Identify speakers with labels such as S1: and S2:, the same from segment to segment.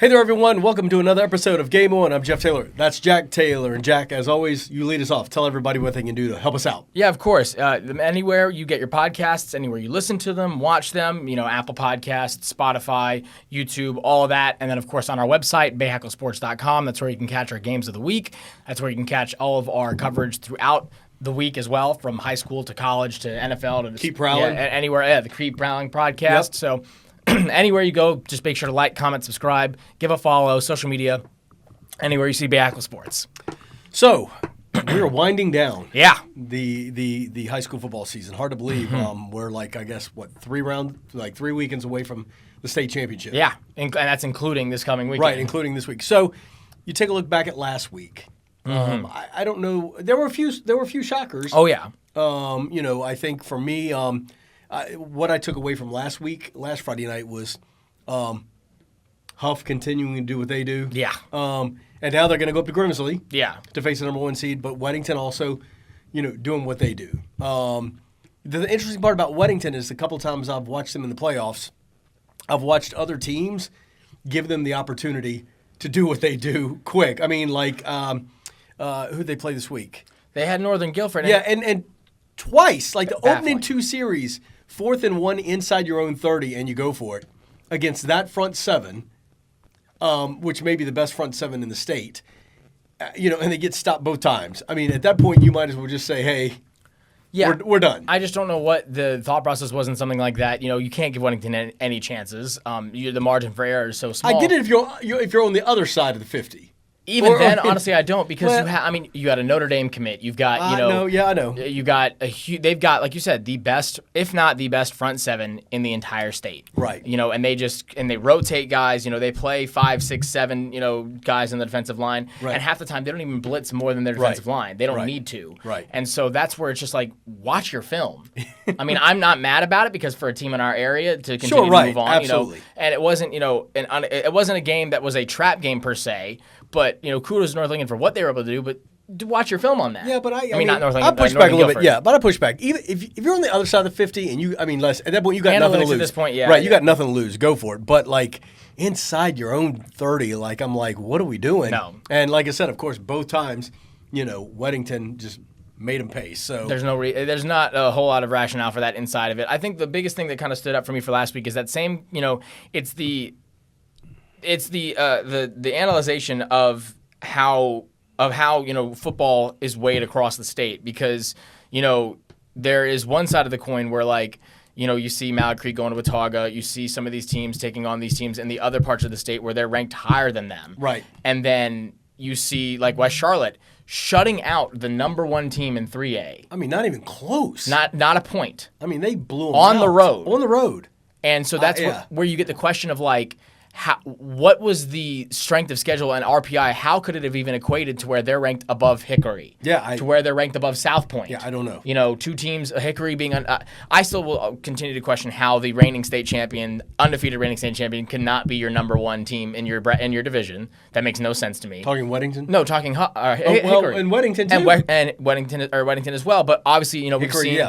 S1: Hey there, everyone. Welcome to another episode of Game On. I'm Jeff Taylor. That's Jack Taylor. And Jack, as always, you lead us off. Tell everybody what they can do to help us out.
S2: Yeah, of course. Anywhere you get your podcasts, anywhere you listen to them, watch them, Apple Podcasts, Spotify, YouTube, all of that. And then, of course, on our website, bayhacklesports.com. That's where you can catch our games of the week. That's where you can catch all of our coverage throughout the week as well, from high school to college to NFL to
S1: Keep Prowling.
S2: Yeah, anywhere. Yeah, the Keep Prowling podcast.
S1: Yep.
S2: So anywhere you go, just make sure to like, comment, subscribe, give a follow, social media, anywhere you see Bay Hackle Sports.
S1: So, we are winding down.
S2: Yeah.
S1: The high school football season. Hard to believe. We're 3 weekends away from the state championship.
S2: Yeah, and that's including this coming weekend.
S1: Right, including this week. So, you take a look back at last week. I don't know. There were a few shockers.
S2: Oh yeah.
S1: I think for me, what I took away from last Friday night was Huff continuing to do what they do.
S2: Yeah.
S1: And now they're going to go up to Grimsley.
S2: Yeah.
S1: To face the number one seed, but Weddington also, doing what they do. The interesting part about Weddington is a couple times I've watched them in the playoffs, I've watched other teams give them the opportunity to do what they do quick. I mean, who'd they play this week?
S2: They had Northern Guilford.
S1: Yeah, and twice, the
S2: Baffling.
S1: opening two series, 4th and 1 inside your own 30, and you go for it against that front seven, which may be the best front seven in the state, and they get stopped both times. I mean, at that point, you might as well just say, hey, we're done.
S2: I just don't know what the thought process was in something like that. You can't give Weddington any chances. The margin for error is so small.
S1: I get it if you're on the other side of the 50.
S2: Even then, honestly, I don't, because you got a Notre Dame commit. You've got,
S1: I know.
S2: You got they've got, like you said, the best, if not the best front seven in the entire state.
S1: Right.
S2: And they rotate guys. They play 5, 6, 7, guys in the defensive line.
S1: Right.
S2: And half the time they don't even blitz more than their defensive line. They don't need to.
S1: Right.
S2: And so that's where it's just watch your film. I mean, I'm not mad about it, because for a team in our area to continue to move on,
S1: absolutely.
S2: And it wasn't, it wasn't a game that was a trap game per se. But, kudos to North Lincoln for what they were able to do, but watch your film on that.
S1: Yeah, but I mean
S2: not North Lincoln,
S1: I push back a little bit. Yeah, but I push back. Even if you're on the other side of the 50 and at that point you got nothing to lose.
S2: At this point, yeah.
S1: Right, you got nothing to lose. Go for it. But inside your own 30, I'm what are we doing?
S2: No.
S1: And like I said, of course, both times, Weddington just made them pay. So
S2: there's not a whole lot of rationale for that inside of it. I think the biggest thing that kind of stood up for me for last week is that same, it's the analyzation of how football is weighed across the state, because there is one side of the coin where you see Mallard Creek going to Watauga, you see some of these teams taking on these teams in the other parts of the state where they're ranked higher than them,
S1: right?
S2: And then you see West Charlotte shutting out the number one team in 3A.
S1: I mean, not even close.
S2: Not a point.
S1: I mean, they blew them
S2: on
S1: out.
S2: the road.
S1: On the road.
S2: And so that's where you get the question of what was the strength of schedule and RPI? How could it have even equated to where they're ranked above Hickory?
S1: Yeah,
S2: to where they're ranked above South Point?
S1: Yeah, I don't know.
S2: Two teams, Hickory being I still will continue to question how the reigning state champion, undefeated reigning state champion, cannot be your number one team in your division. That makes no sense to me.
S1: Talking Weddington?
S2: No, talking
S1: Hickory.
S2: Well,
S1: and Weddington too.
S2: And Weddington as well. But obviously, we've seen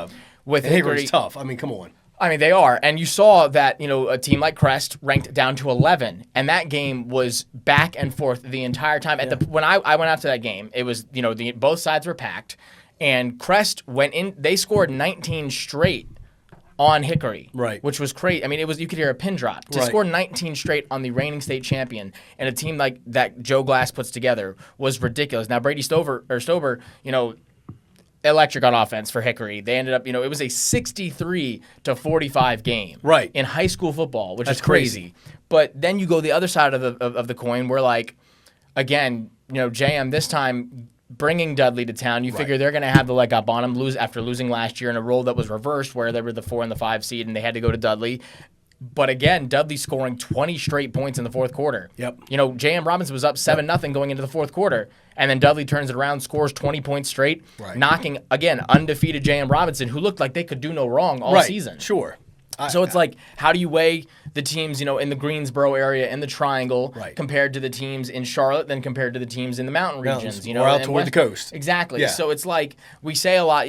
S2: with Hickory.
S1: Hickory's tough. I mean, come on.
S2: I mean, they are. And you saw that, a team like Crest ranked down to 11. And that game was back and forth the entire time. When I went out to that game, it was, both sides were packed. And Crest went in. They scored 19 straight on Hickory.
S1: Right.
S2: Which was crazy. I mean, you could hear a pin drop. To score 19 straight on the reigning state champion and a team like that Joe Glass puts together was ridiculous. Now, Brady Stover, electric on offense for Hickory. They ended up, it was a 63-45 game,
S1: right,
S2: in high school football, which
S1: That's
S2: is crazy. But then you go the other side of the coin, where again, JM this time bringing Dudley to town. You figure they're going to have the leg up on them, after losing last year in a role that was reversed, where they were the 4 and the 5 seed, and they had to go to Dudley. But again, Dudley scoring 20 straight points in the fourth quarter.
S1: Yep.
S2: J.M. Robinson was up 7-0 going into the fourth quarter. And then Dudley turns it around, scores 20 points straight, knocking, again, undefeated J.M. Robinson, who looked like they could do no wrong all season.
S1: Sure.
S2: So it's how do you weigh the teams, in the Greensboro area, in the Triangle, compared to the teams in Charlotte, then compared to the teams in the mountain regions,
S1: or out toward the coast.
S2: Exactly.
S1: Yeah.
S2: So it's we say a lot,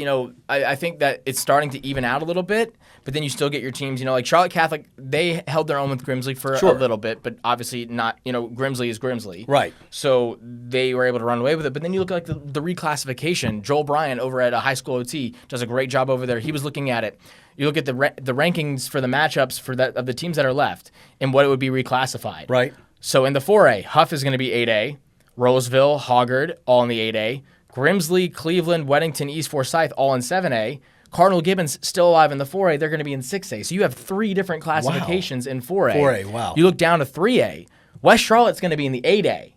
S2: I think that it's starting to even out a little bit, but then you still get your teams, like Charlotte Catholic, they held their own with Grimsley for
S1: Sure.
S2: a little bit, but obviously not, Grimsley is Grimsley.
S1: Right.
S2: So they were able to run away with it. But then you look at the reclassification. Joel Bryan over at a high school OT does a great job over there. He was looking at it. You look at the rankings for the matchups of the teams that are left and what it would be reclassified.
S1: Right.
S2: So in the 4A, Huff is going to be 8A, Roseville, Hoggard, all in the 8A, Grimsley, Cleveland, Weddington, East Forsyth, all in 7A. Cardinal Gibbons still alive in the 4A. They're going to be in 6A. So you have 3 different classifications in 4A.
S1: 4A, wow.
S2: You look down to 3A. West Charlotte's going to be in the 8A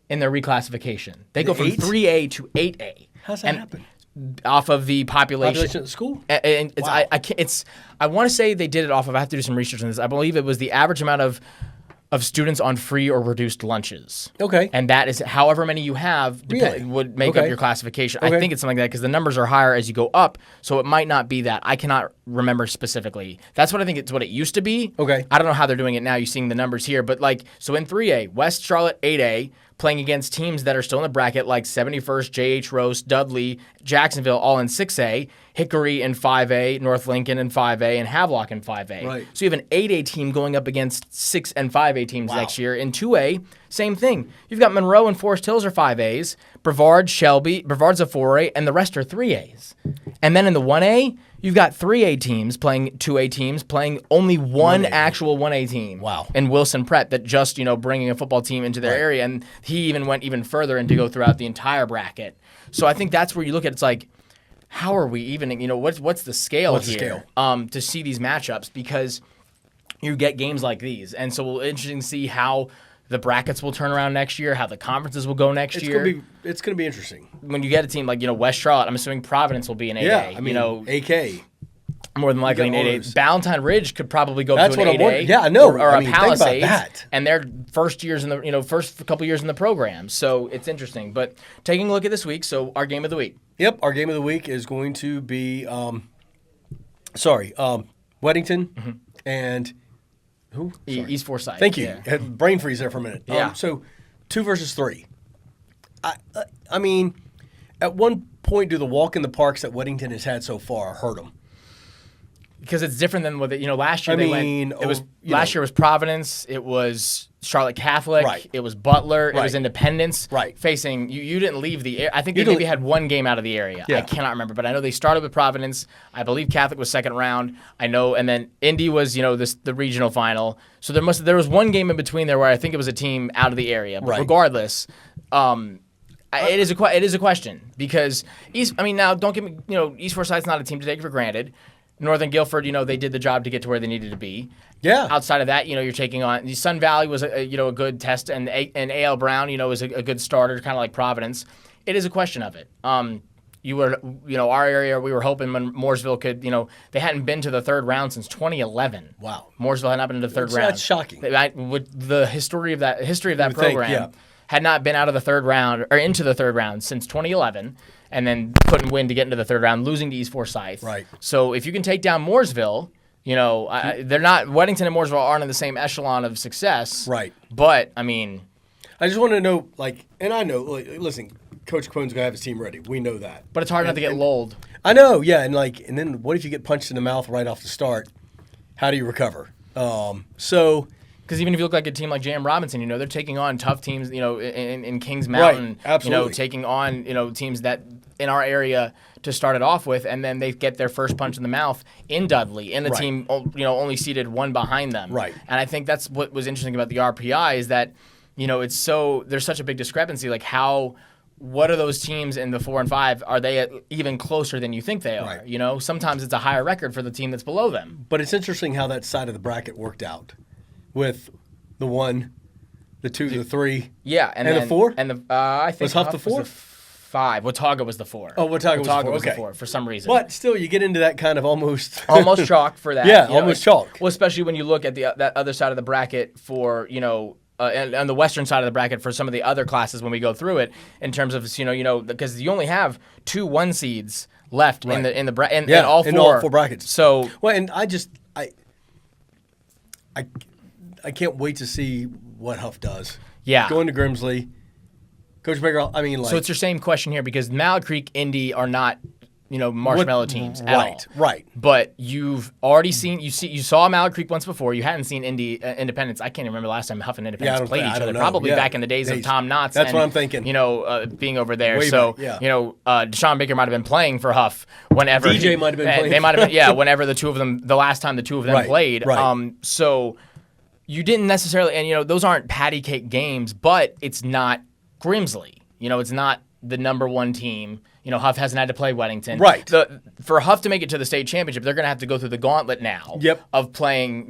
S2: in their reclassification. They go from 3A to 8A.
S1: How's that happen?
S2: Off of the population
S1: Population at the school?
S2: And it's,
S1: Wow.
S2: I want to say they did it off of, I have to do some research on this. I believe it was the average amount of students on free or reduced lunches.
S1: Okay.
S2: And that is however many you have
S1: Really?
S2: would make up
S1: Okay.
S2: your classification.
S1: Okay.
S2: I think it's something like that because the numbers are higher as you go up, so it might not be that. I cannot remember specifically. That's what I think it's what it used to be.
S1: Okay.
S2: I don't know how they're doing it now. You're seeing the numbers here, but so in 3A, West Charlotte 8A, playing against teams that are still in the bracket like 71st, J.H. Rose, Dudley, Jacksonville, all in 6A, Hickory in 5A, North Lincoln in 5A, and Havelock in 5A.
S1: Right.
S2: So you have an 8A team going up against 6 and 5A teams next year. In 2A, same thing. You've got Monroe and Forest Hills are 5As, Brevard, Shelby, Brevard's a 4A, and the rest are 3As. And then in the 1A, you've got 3A teams playing 2A teams, playing only one
S1: 1A.
S2: actual 1A team.
S1: Wow.
S2: And Wilson Pratt that just, bringing a football team into their area. And he even went even further and to go throughout the entire bracket. So I think that's where you look at it's like, how are we even, what's the scale
S1: What's the
S2: here
S1: scale?
S2: To see these matchups? Because you get games like these. And so we'll interesting to see how the brackets will turn around next year, how the conferences will go next year.
S1: It's going to be interesting.
S2: When you get a team like, West Charlotte, I'm assuming Providence will be an 8A.
S1: Yeah, I mean, AK.
S2: More than likely an
S1: You got
S2: 8A.
S1: those.
S2: Ballantyne Ridge could probably go
S1: That's
S2: to an
S1: what I'm
S2: 8A.
S1: wondering. Yeah, I know.
S2: Or
S1: I
S2: a
S1: mean, think about
S2: Palisades.
S1: that.
S2: And their first years in the, first couple years in the program. So it's interesting. But taking a look at this week, so our game of the week.
S1: Yep, our game of the week is going to be, Weddington and who? Sorry.
S2: East Forsyth.
S1: Thank you.
S2: Yeah.
S1: Had brain freeze there for a minute.
S2: Yeah.
S1: So 2 versus 3. I mean, at one point, do the walk in the parks that Weddington has had so far hurt them?
S2: Because it's different than what last year
S1: I
S2: they
S1: mean,
S2: went. It was
S1: you
S2: last
S1: know.
S2: year was Providence. It was Charlotte Catholic.
S1: Right.
S2: It was Butler. It was
S1: Right.
S2: Independence.
S1: Right.
S2: Facing you didn't leave the area. I think
S1: You
S2: they
S1: didn't
S2: maybe had one game out of the area.
S1: Yeah.
S2: I cannot remember, but I know they started with Providence. I believe Catholic was second round. I know, and then Indy was the regional final. So there was one game in between there where I think it was a team out of the area. But
S1: Right.
S2: regardless. It is a question because East. I mean, now don't get me. East Forsyth's not a team to take for granted. Northern Guilford, they did the job to get to where they needed to be.
S1: Yeah.
S2: Outside of that, you're taking on Sun Valley was a good test, and A.L. Brown, is a good starter, kind of like Providence. It is a question of it. Our area, we were hoping when Mooresville could, they hadn't been to the third round since 2011.
S1: Wow.
S2: Mooresville had not been to the third round.
S1: That's shocking.
S2: With the history of that
S1: would think,
S2: program,
S1: yeah.
S2: had not been out of the third round or into the third round since 2011, and then couldn't win to get into the third round, losing to East Forsyth.
S1: Right.
S2: So if you can take down Mooresville, they're not Weddington and Mooresville aren't in the same echelon of success.
S1: Right.
S2: But I mean,
S1: I just want to know, and I know, listen, Coach Quone's going to have his team ready. We know that.
S2: but it's hard not to get lulled.
S1: I know, yeah, and then what if you get punched in the mouth right off the start? How do you recover?
S2: Because even if you look like a team like J.M. Robinson, they're taking on tough teams, in Kings Mountain.
S1: absolutely.
S2: Taking on, teams that in our area to start it off with, and then they get their first punch in the mouth in Dudley, in a
S1: Right.
S2: team, only seated one behind them.
S1: Right.
S2: And I think that's what was interesting about the RPI is that, there's such a big discrepancy. Like what are those teams in the 4 and 5? Are they even closer than you think they are?
S1: Right.
S2: Sometimes it's a higher record for the team that's below them.
S1: But it's interesting how that side of the bracket worked out with the 1, the 2, the 3.
S2: Yeah,
S1: And the 4?
S2: and the I think
S1: Was Huff the 4?
S2: 5. Watauga was the 4.
S1: Oh, Watauga was the 4, okay.
S2: 4 for some reason.
S1: But still, you get into that kind of almost
S2: Chalk for that.
S1: Yeah, almost chalk.
S2: Well, especially when you look at that other side of the bracket for and on the western side of the bracket for some of the other classes when we go through it in terms of because you only have 2 1 seeds left in all 4
S1: in all 4 brackets.
S2: So
S1: and I can't wait to see what Huff does.
S2: Yeah.
S1: Going to Grimsley. Coach Baker,
S2: so it's your same question here because Mallet Creek, Indy are not marshmallow teams at all.
S1: Right.
S2: But you've already seen you saw Mallard Creek once before. You hadn't seen Independence. I can't remember last time Huff and Independence played each other. Probably back in the days of Tom Knotts.
S1: That's what I'm thinking.
S2: Being over there.
S1: Way
S2: so
S1: back,
S2: Deshaun Baker might have been playing for Huff whenever
S1: DJ might have been playing.
S2: They might have been whenever the last time the two of them played.
S1: Right.
S2: So you didn't necessarily, and those aren't patty cake games, but it's not Grimsley. It's not the number one team. Huff hasn't had to play Weddington.
S1: Right.
S2: For Huff to make it to the state championship, they're going to have to go through the gauntlet now of playing,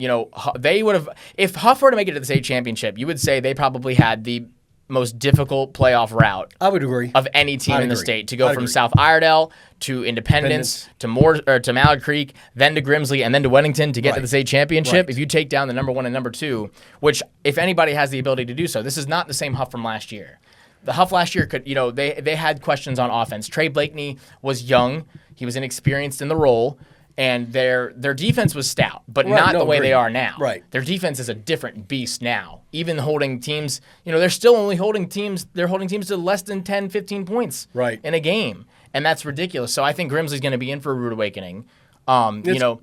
S2: they would have, if Huff were to make it to the state championship, you would say they probably had the most difficult playoff route.
S1: I would agree.
S2: Of any team in the state to go from South Iredell to Independence to Mallard Creek, then to Grimsley, and then to Weddington to get to the state championship. Right. If you take down the number one and number two, which if anybody has the ability to do so, this is not the same Huff from last year. The Huff last year could, they had questions on offense. Trey Blakeney was young. He was inexperienced in the role. And their defense was stout, but not the way they are now.
S1: Right.
S2: Their defense is a different beast now. Even holding teams, they're still only holding teams. They're holding teams to less than 10, 15 points in a game. And that's ridiculous. So I think Grimsley's going to be in for a rude awakening. The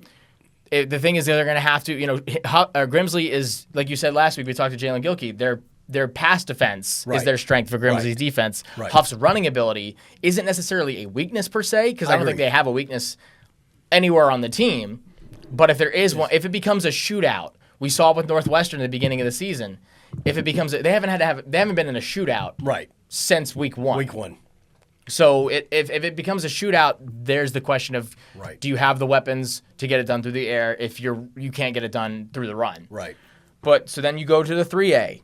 S2: thing is they're going to have to, Grimsley is, like you said last week, we talked to Jalen Gilkey, their pass defense is their strength for Grimsley's defense. Right. Huff's running ability isn't necessarily a weakness per se, because I don't think they have a weakness anywhere on the team. But if there is one, if it becomes a shootout, we saw with Northwestern at the beginning of the season. If it becomes, they haven't been in a shootout since week one. So if it becomes a shootout, there's the question of do you have the weapons to get it done through the air if you can't get it done through the run?
S1: Right.
S2: But so then you go to the 3A.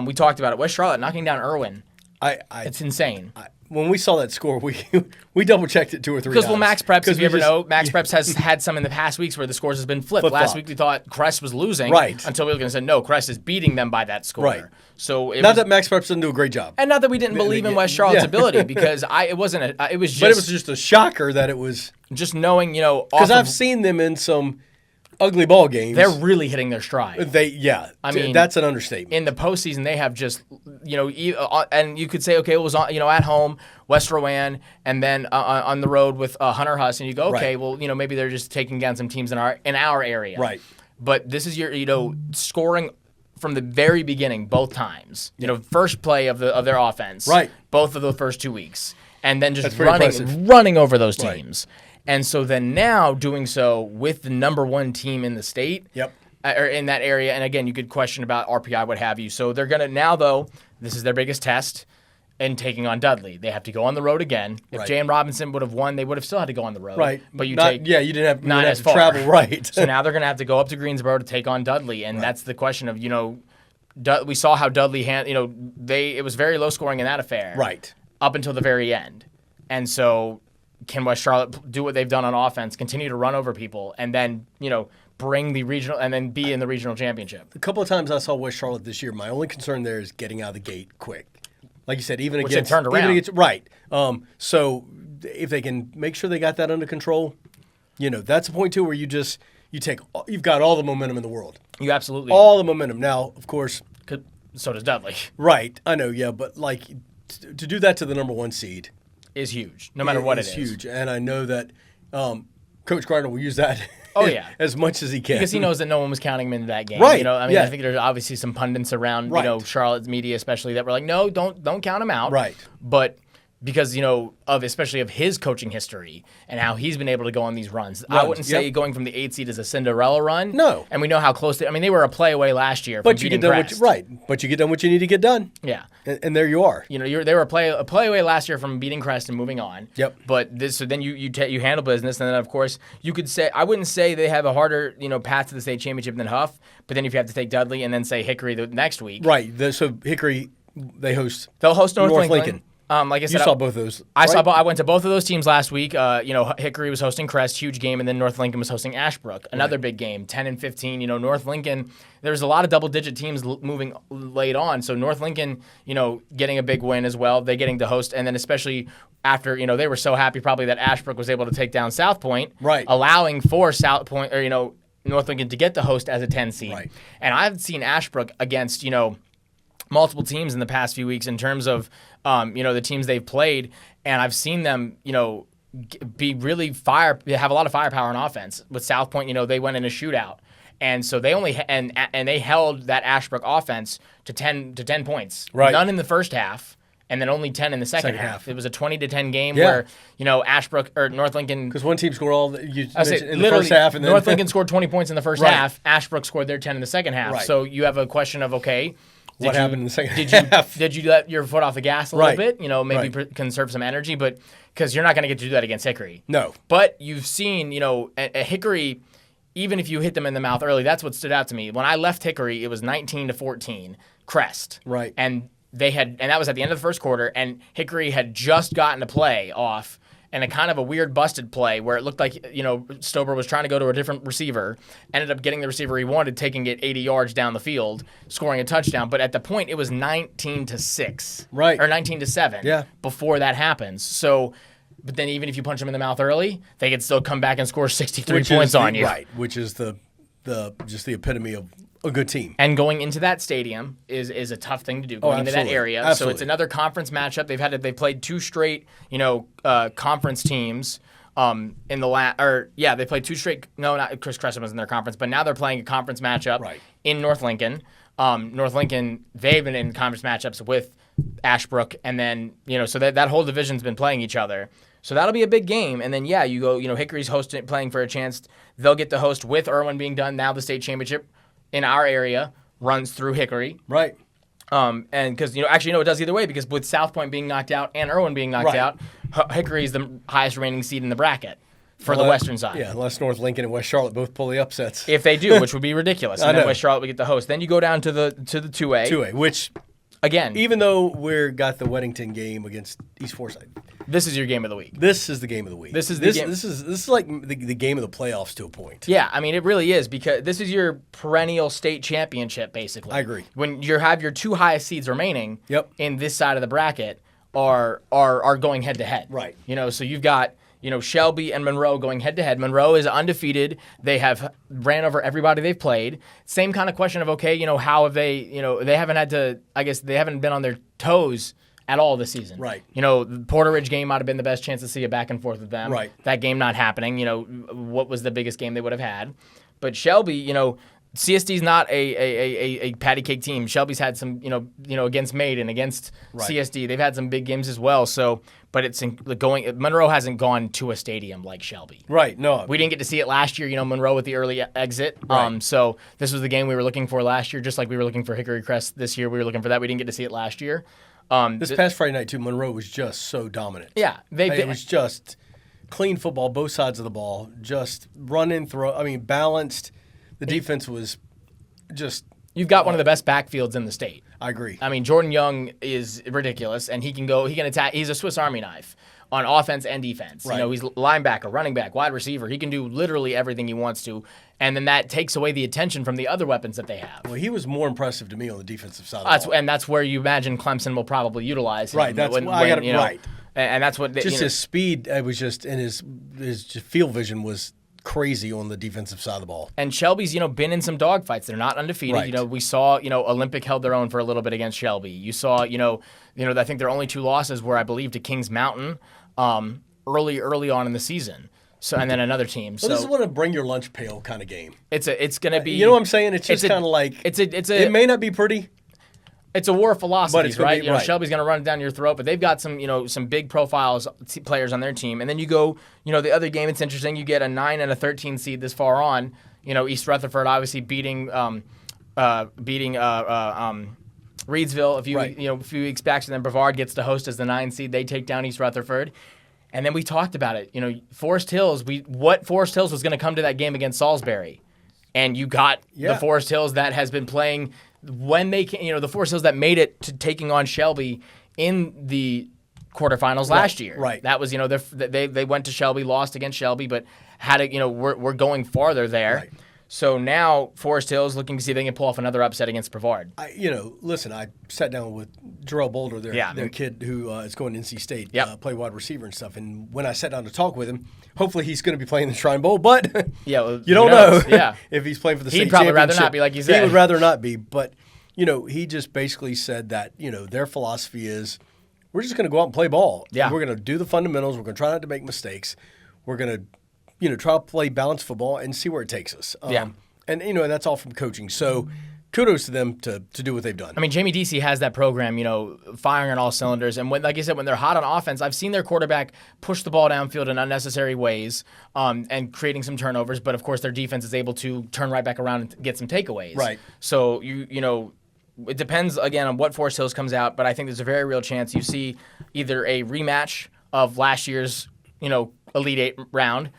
S2: We talked about it. West Charlotte knocking down Irwin. It's insane.
S1: When we saw that score, we double checked it 2 or 3 times.
S2: Because Max Preps, if you ever know, Max Preps has had some in the past weeks where the scores has been flipped. Last week we thought Crest was losing, until we looked and said no, Crest is beating them by that score. Right. So
S1: that Max Preps didn't do a great job,
S2: and not that we didn't believe in West Charlotte's ability, because it was
S1: just a shocker that it was
S2: just knowing
S1: because I've seen them in some ugly ball games.
S2: They're really hitting their stride.
S1: I mean, that's an understatement.
S2: In the postseason, they have just, and you could say, okay, it was at home, West Rowan, and then on the road with Hunter Huss, and you go, okay, well, maybe they're just taking down some teams in our area.
S1: Right.
S2: But this is your, scoring from the very beginning, both times. First play of their offense.
S1: Right.
S2: Both of the first 2 weeks, and then just running over those teams. Right. And so then now doing so with the number one team in the state, or in that area, and again, you could question about RPI, what have you. So they're going to now, though, this is their biggest test in taking on Dudley. They have to go on the road again. If J.M. Robinson would have won, they would have still had to go on the road.
S1: Right.
S2: But
S1: you didn't have to travel. Right.
S2: So now they're going to have to go up to Greensboro to take on Dudley, and that's the question of, we saw how Dudley it was very low scoring in that affair.
S1: Right.
S2: Up until the very end. And so can West Charlotte do what they've done on offense, continue to run over people, and then, bring the regional and then be in the regional championship?
S1: A couple of times I saw West Charlotte this year. My only concern there is getting out of the gate quick. Like you said,
S2: which it turned around.
S1: Right. So if they can make sure they got that under control, that's a point too where you've got all the momentum in the world.
S2: You absolutely
S1: all the momentum. Now, of course,
S2: so does Dudley.
S1: Right. I know. Yeah, but to do that to the number one seed
S2: is huge, no matter what it is.
S1: It's huge, and I know that Coach Gardner will use that as much as he can.
S2: Because he knows that no one was counting him into that game.
S1: Right.
S2: I think there's obviously some pundits around, Charlotte's media especially, that were like, no, don't count him out.
S1: Right.
S2: But because, especially of his coaching history and how he's been able to go on these runs. I wouldn't say going from the 8th seed is a Cinderella run.
S1: No.
S2: And we know how close they were a play away last year from beating Crest.
S1: But you get done what you need to get done.
S2: Yeah.
S1: And there you are.
S2: They were a play away last year from beating Crest and moving on.
S1: Yep.
S2: But so then you handle business, and then of course you could say, I wouldn't say they have a harder path to the state championship than Huff, but then if you have to take Dudley and then say Hickory the next week.
S1: Right. So Hickory, they'll host
S2: North Lincoln. Like I said,
S1: you saw both of those.
S2: I went to both of those teams last week. Hickory was hosting Crest, huge game, and then North Lincoln was hosting Ashbrook, another big game, 10-15. North Lincoln. There's a lot of double-digit teams moving late on, so North Lincoln, getting a big win as well. They getting to host, and then especially after they were so happy probably that Ashbrook was able to take down South Point, allowing for South Point or North Lincoln to get the host as a 10 seed.
S1: Right.
S2: And I've seen Ashbrook against multiple teams in the past few weeks in terms of the teams they've played, and I've seen them be really have a lot of firepower on offense. With South Point, they went in a shootout. And so they only and they held that Ashbrook offense to 10 points.
S1: Right.
S2: None in the first half, and then only 10 in the second half. It was a 20-10 game where Ashbrook or North Lincoln,
S1: because one team scored all in the
S2: literally
S1: first half, and then
S2: North Lincoln scored 20 points in the first
S1: Right.
S2: half. Ashbrook scored their 10 in the second half.
S1: Right.
S2: So you have a question of
S1: what happened in the second
S2: did
S1: half?
S2: Did you let your foot off the gas a
S1: Right.
S2: little bit? Maybe
S1: Right.
S2: conserve some energy, but because you're not going to get to do that against Hickory.
S1: No.
S2: But you've seen, a Hickory. Even if you hit them in the mouth early, that's what stood out to me. When I left Hickory, it was 19-14, Crest.
S1: Right.
S2: And that was at the end of the first quarter, and Hickory had just gotten a play off, and a kind of a weird busted play where it looked like, Stober was trying to go to a different receiver, ended up getting the receiver he wanted, taking it 80 yards down the field, scoring a touchdown. But at the point, it was 19-6.
S1: Right.
S2: Or 19-7.
S1: Yeah.
S2: Before that happens. So... But then even if you punch them in the mouth early, they could still come back and score 63 points on you.
S1: Right, which is the epitome of a good team.
S2: And going into that stadium is a tough thing to do, going into that area.
S1: Absolutely.
S2: So it's another conference matchup. They've played two straight, conference teams in the they played two straight. No, not Chris Crescent was in their conference, but now they're playing a conference matchup in North Lincoln. North Lincoln, they've been in conference matchups with Ashbrook, and then so that whole division's been playing each other. So that'll be a big game. And then, you go, Hickory's playing for a chance. They'll get to host with Irwin being done. Now the state championship in our area runs through Hickory.
S1: Right.
S2: And because, it does either way, because with South Point being knocked out and Irwin being knocked out, Hickory is the highest remaining seed in the bracket for the western side.
S1: Yeah, unless North Lincoln and West Charlotte both pull the upsets.
S2: If they do, which would be ridiculous. And then West Charlotte would get the host. Then you go down to the 2A.
S1: 2A, which...
S2: Again,
S1: even though we got the Weddington game against East Forsyth,
S2: this is your game of the week.
S1: This is the game of the week.
S2: This is
S1: like the game of the playoffs to a point.
S2: Yeah, I mean it really is, because this is your perennial state championship basically.
S1: I agree.
S2: When you have your two highest seeds remaining in this side of the bracket are going head to head.
S1: Right.
S2: So you've got Shelby and Monroe going head-to-head. Monroe is undefeated. They have ran over everybody they've played. Same kind of question of, how have they, they haven't had to, I guess they haven't been on their toes at all this season.
S1: Right.
S2: The Porter Ridge game might have been the best chance to see a back and forth with them.
S1: Right.
S2: That game not happening. What was the biggest game they would have had? But Shelby, CSD's not a patty cake team. Shelby's had some, against Maiden, against CSD. They've had some big games as well. So, but Monroe hasn't gone to a stadium like Shelby.
S1: Right. No,
S2: we didn't get to see it last year. Monroe with the early exit.
S1: Right.
S2: So this was the game we were looking for last year, just like we were looking for Hickory Crest this year. We were looking for that. We didn't get to see it last year.
S1: This past Friday night too, Monroe was just so dominant.
S2: Yeah,
S1: it was just clean football, both sides of the ball, just run and throw. I mean, balanced. The defense was just...
S2: You've got one of the best backfields in the state.
S1: I agree.
S2: I mean, Jordan Young is ridiculous, and he can attack. He's a Swiss Army knife on offense and defense.
S1: Right.
S2: He's linebacker, running back, wide receiver. He can do literally everything he wants to, and then that takes away the attention from the other weapons that they have.
S1: Well, he was more impressive to me on the defensive side of the ball.
S2: And that's where you imagine Clemson will probably utilize him.
S1: Right, that's right.
S2: And that's what...
S1: his speed, it was just, and his field vision was... crazy on the defensive side of the ball.
S2: And Shelby's, been in some dogfights. They're not undefeated.
S1: Right.
S2: We saw, Olympic held their own for a little bit against Shelby. You saw, I think their only two losses were, I believe, to Kings Mountain early on in the season. So, and then another team.
S1: Well, this is what a bring your lunch pail kind of game.
S2: It's going to be...
S1: You know what I'm saying? It's just kind of like... It may not be pretty.
S2: It's a war of philosophies, right?
S1: Right.
S2: Shelby's going to run it down your throat, but they've got some, some big profiles players on their team. And then you go, the other game. It's interesting. You get a 9 and a 13 seed this far on. East Rutherford obviously beating Reedsville a few weeks back. So then Brevard gets to host as the 9 seed. They take down East Rutherford. And then we talked about it. Forest Hills. What Forest Hills was going to come to that game against Salisbury, and you got the Forest Hills that has been playing. When they can, the Forest Hills that made it to taking on Shelby in the quarterfinals last year.
S1: Right.
S2: That was, they went to Shelby, lost against Shelby, but had it, we're going farther there.
S1: Right.
S2: So now Forest Hills looking to see if they can pull off another upset against Brevard.
S1: Listen, I sat down with Jarrell Boulder, their kid who is going to NC State, play wide receiver and stuff. And when I sat down to talk with him, hopefully he's going to be playing the Shrine Bowl, but you don't know if he's playing for the state championship.
S2: He'd probably rather not be, like you said.
S1: He would rather not be, but he just basically said that their philosophy is we're just going to go out and play ball.
S2: Yeah.
S1: We're going to do the fundamentals. We're going to try not to make mistakes. We're going to, try to play balanced football and see where it takes us. And, that's all from coaching. So kudos to them to do what they've done.
S2: I mean, Jamie Deasy has that program, firing on all cylinders. And like you said, when they're hot on offense, I've seen their quarterback push the ball downfield in unnecessary ways and creating some turnovers. But, of course, their defense is able to turn right back around and get some takeaways.
S1: Right.
S2: So, it depends, again, on what Forest Hills comes out. But I think there's a very real chance you see either a rematch of last year's, Elite Eight round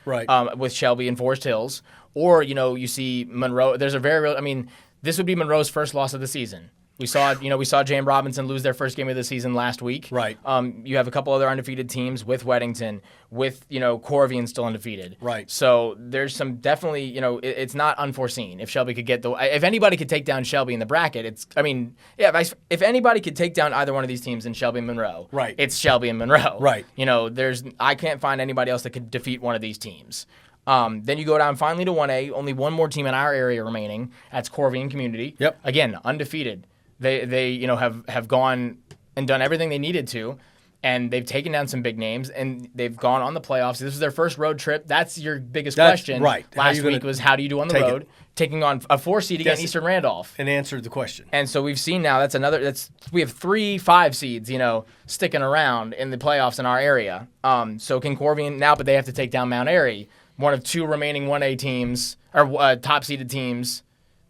S2: with Shelby and Forest Hills. Or, you see Monroe. There's a very real – this would be Monroe's first loss of the season. We saw J.M. Robinson lose their first game of the season last week.
S1: Right.
S2: You have a couple other undefeated teams with Weddington, with Corvian still undefeated.
S1: Right.
S2: So there's some definitely it's not unforeseen. If Shelby could if anybody could take down Shelby in the bracket, if anybody could take down either one of these teams in Shelby and Monroe,
S1: right,
S2: it's Shelby and Monroe.
S1: Right.
S2: I can't find anybody else that could defeat one of these teams. Then you go down finally to 1A. Only one more team in our area remaining. That's Corvian Community.
S1: Yep.
S2: Again, undefeated. They have gone and done everything they needed to, and they've taken down some big names, and they've gone on the playoffs. This is their first road trip. That's your biggest question.
S1: Right.
S2: Last week was how do you do on the road, taking on a 4 seed against Eastern Randolph.
S1: And answered the question.
S2: And so we've seen now we have 3 5 seeds, sticking around in the playoffs in our area. So can Corvian now, but they have to take down Mount Airy, one of 2 remaining 1A teams or top seeded teams.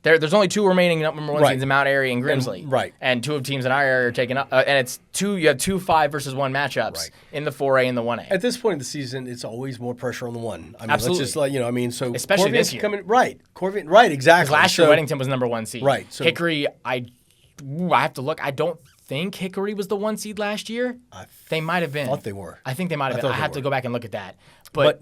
S2: There's only 2 remaining number 1 seeds in Mount Airy and Grimsley. And 2 of teams in our area are taking up. And it's you have 2 5 versus 1 matchups in the 4A and the 1A.
S1: At this point in the season, it's always more pressure on the 1.
S2: Absolutely.
S1: Let's just so
S2: especially
S1: Corvian's
S2: this year.
S1: Corvian, right, exactly.
S2: Last year, Weddington was number 1 seed.
S1: Right. So
S2: Hickory, I have to look. I don't think Hickory was the 1 seed last year. They might have been.
S1: I thought they were.
S2: I think they might have been. I have to go back and look at that. But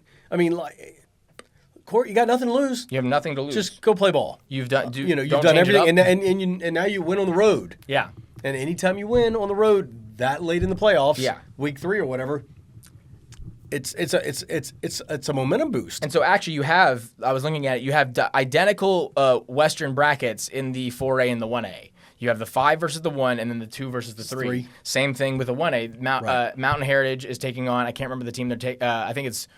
S1: Court, you got nothing to lose.
S2: You have nothing to lose.
S1: Just go play ball.
S2: You've done.
S1: You've done everything, and now you win on the road.
S2: Yeah.
S1: And anytime you win on the road that late in the playoffs, week 3 or whatever, it's a momentum boost.
S2: And so actually, I was looking at it. You have identical Western brackets in the 4A and the 1A. You have the 5 versus the 1, and then the 2 versus the 3. Same thing with the 1A. Mountain Heritage is taking on. I can't remember the team they're taking. I think it's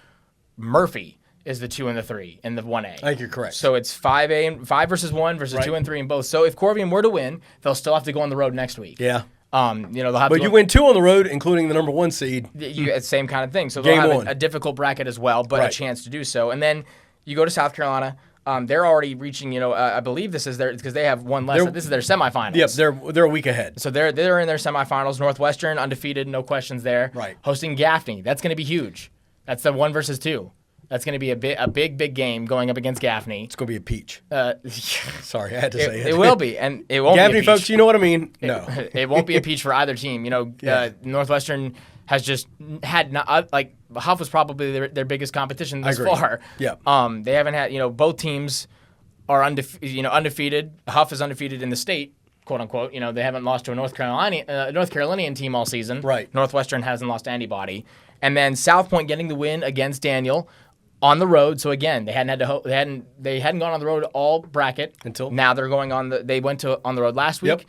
S2: Murphy. Is the 2 and the 3 in the 1A.
S1: I think you're correct.
S2: So it's 5A and 5 versus 1 versus 2 and 3 in both. So if Corvian were to win, they'll still have to go on the road next week.
S1: Yeah.
S2: They'll have.
S1: But you win 2 on the road, including the number 1 seed.
S2: It's same kind of thing. So they'll have a difficult bracket as well, but a chance to do so. And then you go to South Carolina. They're already reaching. I believe this is because they have one less. This is their semifinals.
S1: Yep, they're a week ahead.
S2: So they're in their semifinals. Northwestern undefeated, no questions there.
S1: Right.
S2: Hosting Gaffney. That's going to be huge. That's the 1 versus 2. That's going to be a big game going up against Gaffney.
S1: It's going to be a peach. Sorry, I had to say it.
S2: It will be, and it won't
S1: Gaffney
S2: be a peach.
S1: Folks, you know what I mean? No.
S2: It won't be a peach for either team. Northwestern has just had Huff was probably their biggest competition thus far.
S1: Yeah.
S2: They haven't had both teams are undefeated. Huff is undefeated in the state, quote unquote. They haven't lost to a North Carolinian team all season.
S1: Right.
S2: Northwestern hasn't lost to anybody, and then South Point getting the win against Daniel on the road. So again, they hadn't gone on the road all bracket
S1: until
S2: now. They're going on they went on the road last week.
S1: Yep.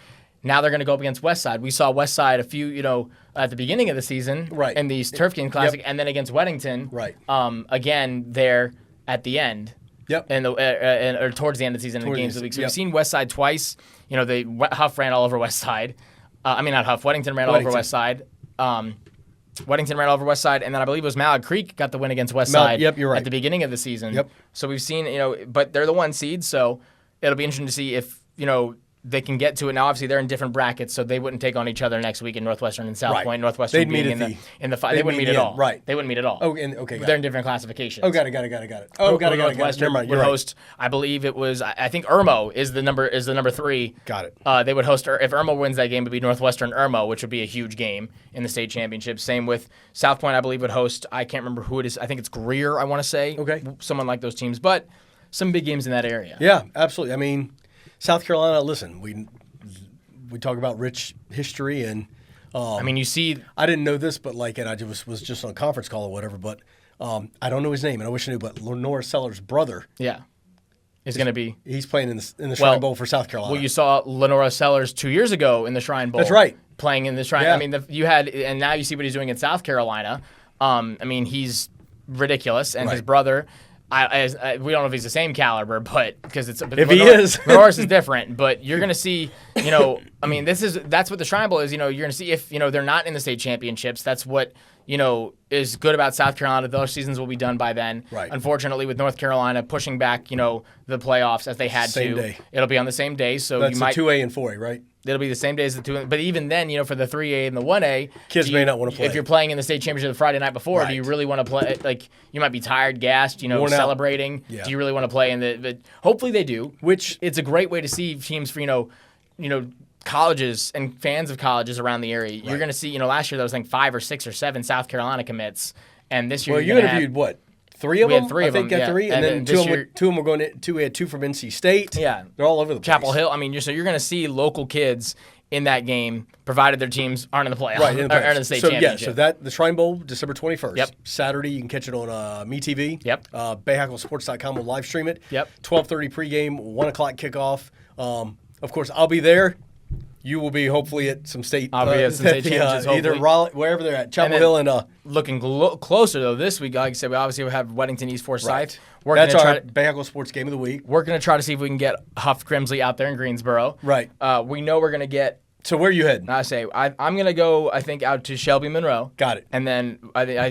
S2: Now they're going to go up against Westside. We saw Westside a few, at the begining of the season, in the Turf King Classic, and then against Weddington, again there at the end, or towards the end of the season in the games of the week. So we've seen Westside twice. Huff ran all over Westside. Not Huff. Weddington ran all over Westside. Weddington ran over Westside, and then I believe it was Mallard Creek got the win against Westside
S1: you're right.
S2: at the beginning of the season.
S1: Yep.
S2: So we've seen, but they're the 1 seed, so it'll be interesting to see if, they can get to it. Now, obviously, they're in different brackets, so they wouldn't take on each other next week in Northwestern and South Point. Northwestern
S1: They'd
S2: being in the fight. They wouldn't meet at all.
S1: Right.
S2: They wouldn't meet at all.
S1: Okay.
S2: They're in different classifications.
S1: Oh, got it. Oh, got it.
S2: Northwestern would host. I believe it was. I think Irmo is the number 3.
S1: Got it.
S2: They would host. If Irmo wins that game, it would be Northwestern Irmo, which would be a huge game in the state championship. Same with South Point. I believe would host. I can't remember who it is. I think it's Greer. I want to say.
S1: Okay.
S2: Someone like those teams, but some big games in that area.
S1: Yeah, absolutely. South Carolina. Listen, we talk about rich history and
S2: you see,
S1: I didn't know this, but and I was just on a conference call or whatever, but I don't know his name and I wish I knew, but Lenore Seller's brother
S2: is going to be.
S1: He's playing in the Shrine Bowl for South Carolina.
S2: Well, you saw Lenora Sellers 2 years ago in the Shrine Bowl.
S1: That's right.
S2: Playing in the Shrine.
S1: Yeah.
S2: I mean, you had, and now you see what he's doing in South Carolina. I mean, he's ridiculous, and his brother. We don't know if he's the same caliber, but because it's
S1: if he is,
S2: Lenore's is different. But you're going to see, I mean, that's what the Shrine Bowl is. You're going to see if they're not in the state championships. That's what is good about South Carolina. Those seasons will be done by then.
S1: Right.
S2: Unfortunately, with North Carolina pushing back, the playoffs as they had
S1: same
S2: to,
S1: day.
S2: It'll be on the same day. So
S1: that's
S2: you might
S1: the 2A and 4A, right?
S2: It'll be the same day as the 2. But even then, for the 3A and the 1A,
S1: kids may not want to play.
S2: If you're playing in the state championship the Friday night before, do you really want to play? Like, you might be tired, gassed, celebrating.
S1: Yeah.
S2: Do you really want to play in the? But hopefully they do.
S1: Which
S2: it's a great way to see teams for colleges and fans of colleges around the area. You're going to see. Last year there was like 5 or 6 or 7 South Carolina commits, and this year
S1: you interviewed what? 3 of them?
S2: We had 3 of them.
S1: I think got 3, and then two of them were going to. We had 2 from NC State.
S2: Yeah,
S1: they're all over the place.
S2: Chapel Hill. I mean, you're going to see local kids in that game, provided their teams aren't in the playoffs,
S1: right?
S2: In the state championship.
S1: So the Shrine Bowl, December 21st.
S2: Yep.
S1: Saturday, you can catch it on MeTV.
S2: Yep.
S1: BayHackleSports.com will live stream it.
S2: Yep.
S1: 12:30 pregame, 1 o'clock kickoff. Of course, I'll be there. You will be hopefully at some state.
S2: I'll be at some state championships,
S1: either Raleigh, wherever they're at, Chapel Hill, and
S2: looking closer though this week. Like I said, we obviously have Weddington East Forsyth.
S1: Right. That's our Bayhackle Sports Game of the Week.
S2: We're going to try to see if we can get Huff Grimsley out there in Greensboro.
S1: Right.
S2: We know we're going to get.
S1: So where are you heading?
S2: I'm going to go, I think, out to Shelby Monroe.
S1: Got it.
S2: And then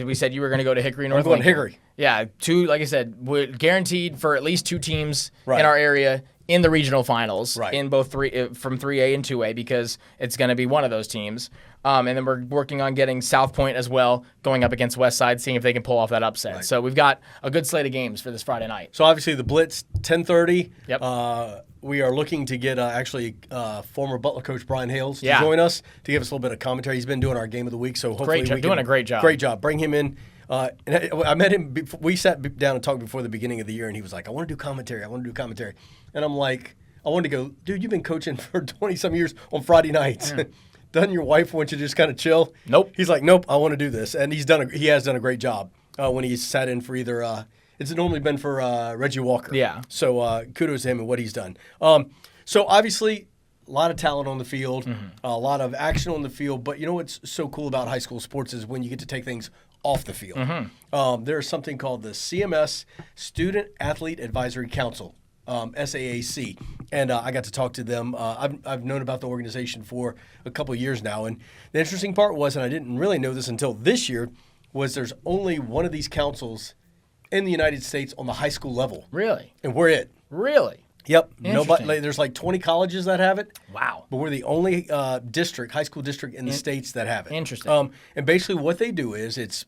S2: we said you were going to go to Hickory North.
S1: I'm going to Hickory.
S2: Yeah, 2. Like I said, we're guaranteed for at least 2 teams in
S1: right.
S2: our area in the regional finals,
S1: right.
S2: in both from 3A and 2A, because it's going to be one of those teams. And then we're working on getting South Point as well, going up against Westside, seeing if they can pull off that upset.
S1: Right.
S2: So we've got a good slate of games for this Friday night.
S1: So obviously the Blitz, 10:30.
S2: Yep.
S1: We are looking to get former Butler coach Brian Hales to join us to give us a little bit of commentary. He's been doing our Game of the Week, so hopefully
S2: doing a great job.
S1: Great job. Bring him in. And I met him. We sat down and talked before the beginning of the year, and he was like, "I want to do commentary. And I'm like, "I wanted to go, dude. You've been coaching for 20-some years on Friday nights. Doesn't your wife want you to just kind of chill?"
S2: Nope.
S1: He's like, "Nope. I want to do this," and he has done a great job when he's sat in for either. It's normally been for Reggie Walker.
S2: Yeah.
S1: So kudos to him and what he's done. So obviously, a lot of talent on the field, a lot of action on the field. But you know what's so cool about high school sports is when you get to take things off the field. There's something called the CMS Student Athlete Advisory Council, SAAC, and I got to talk to them. I've known about the organization for a couple of years now, and the interesting part was, and I didn't really know this until this year, was there's only one of these councils in the United States on the high school level.
S2: Really?
S1: And we're it.
S2: Really?
S1: Yep. Nobody. There's like 20 colleges that have it.
S2: Wow.
S1: But we're the only high school district in the states that have it.
S2: Interesting.
S1: And basically what they do is it's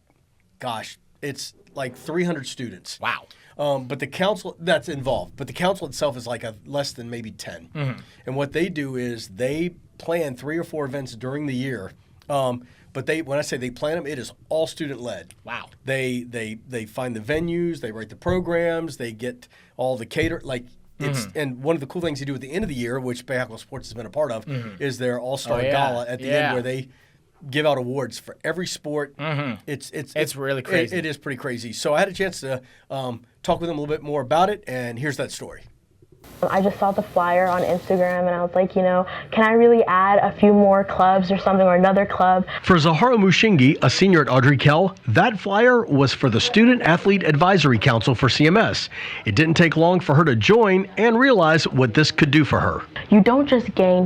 S1: like 300 students.
S2: Wow.
S1: But the council that's involved, but the council itself is like less than maybe 10. And what they do is they plan 3 or 4 events during the year. But when I say they plan them, it is all student led.
S2: Wow.
S1: They find the venues, they write the programs, they get all the and one of the cool things they do at the end of the year, which Bayhackle Sports has been a part of, is their All-Star Gala at the end where they give out awards for every sport. It's really crazy. It is pretty crazy. So I had a chance to talk with them a little bit more about it, and here's that story.
S3: I just saw the flyer on Instagram and I was like, can I really add a few more clubs or something, or another club?
S1: For Zahara Mushingi, a senior at Audrey Kell, that flyer was for the Student Athlete Advisory Council for CMS. It didn't take long for her to join and realize what this could do for her.
S3: You don't just gain,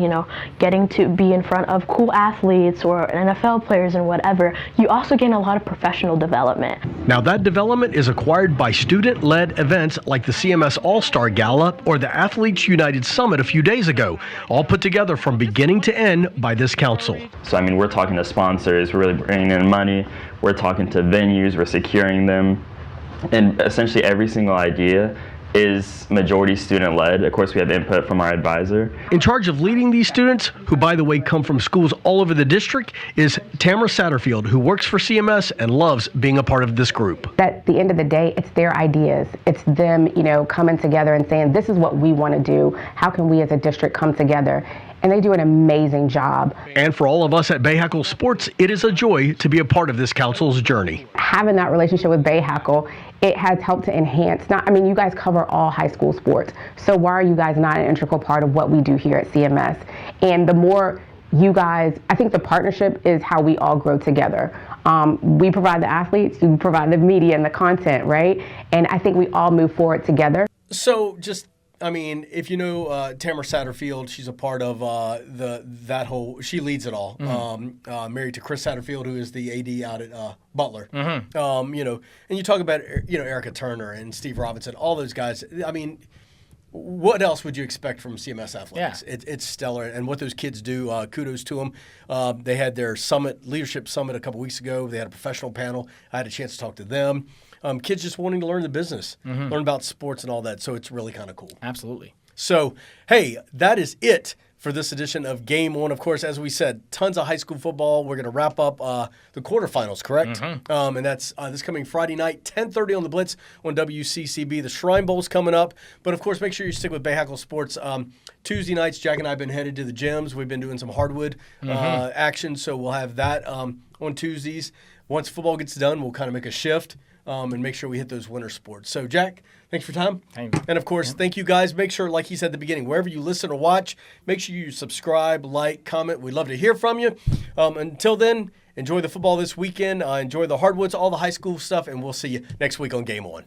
S3: getting to be in front of cool athletes or NFL players and whatever. You also gain a lot of professional development.
S1: Now that development is acquired by student-led events like the CMS All-Star Gala or the Athletes United Summit a few days ago, all put together from beginning to end by this council.
S4: So, we're talking to sponsors, we're really bringing in money, we're talking to venues, we're securing them, and essentially every single idea is majority student-led. Of course, we have input from our advisor.
S1: In charge of leading these students, who by the way come from schools all over the district, is Tamara Satterfield, who works for CMS and loves being a part of this group.
S5: At the end of the day, it's their ideas. It's them, coming together and saying, this is what we want to do. How can we as a district come together and they do an amazing job.
S6: And for all of us at Bayhackle Sports, it is a joy to be a part of this council's journey.
S5: Having that relationship with Bayhackle, it has helped to enhance, you guys cover all high school sports, so why are you guys not an integral part of what we do here at CMS? And the more you guys, I think the partnership is how we all grow together. We provide the athletes, you provide the media and the content, right? And I think we all move forward together.
S1: So if you know Tamara Satterfield, she's a part of she leads it all. Married to Chris Satterfield, who is the AD out at Butler. And you talk about Erica Turner and Steve Robinson, all those guys. What else would you expect from CMS Athletics?
S2: Yeah.
S1: It's stellar, and what those kids do, kudos to them. They had their leadership summit a couple weeks ago. They had a professional panel. I had a chance to talk to them. Kids just wanting to learn the business, learn about sports and all that. So it's really kind of cool.
S2: Absolutely.
S1: So, hey, that is it for this edition of Game On. Of course, as we said, tons of high school football. We're going to wrap up the quarterfinals, correct? And that's this coming Friday night, 10:30 on the Blitz on WCCB. The Shrine Bowl's coming up. But, of course, make sure you stick with Bayhackle Sports. Tuesday nights, Jack and I have been headed to the gyms. We've been doing some hardwood action, so we'll have that on Tuesdays. Once football gets done, we'll kind of make a shift and make sure we hit those winter sports. So, Jack, thanks for your time.
S2: Thank you.
S1: And, of course, thank you guys. Make sure, like he said at the beginning, wherever you listen or watch, make sure you subscribe, like, comment. We'd love to hear from you. Until then, enjoy the football this weekend. Enjoy the hardwoods, all the high school stuff, and we'll see you next week on Game On.